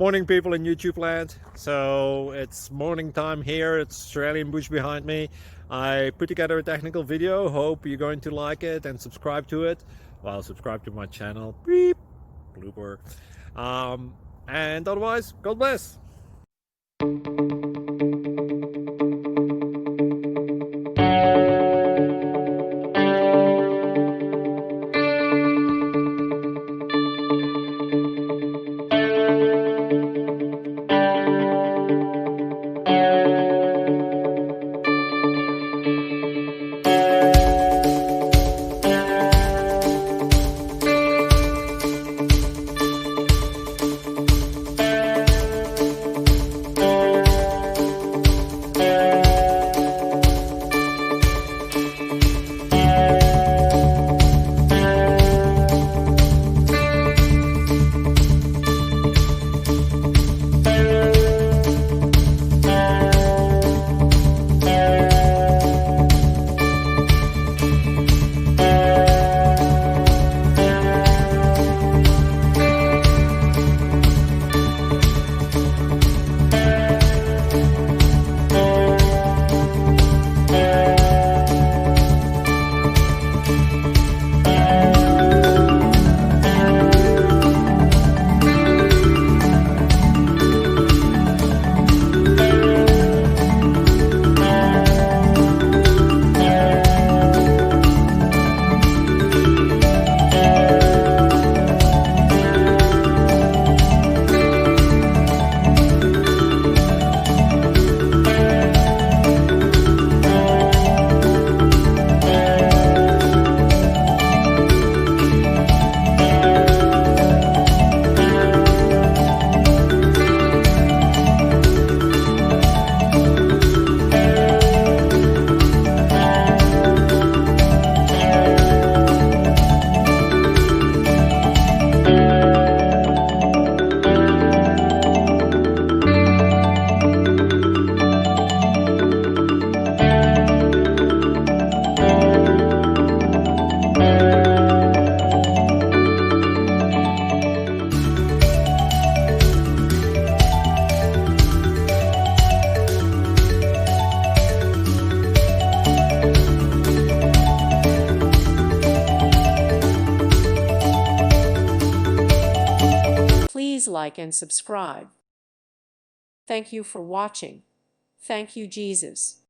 Morning people in YouTube land. So it's morning time here. It's Australian bush behind me. I put together a technical video. Hope you're going to like it and subscribe to it. Well, subscribe to my channel. Beep. Blooper. And otherwise, God bless. Please like and subscribe. Thank you for watching. Thank you, Jesus.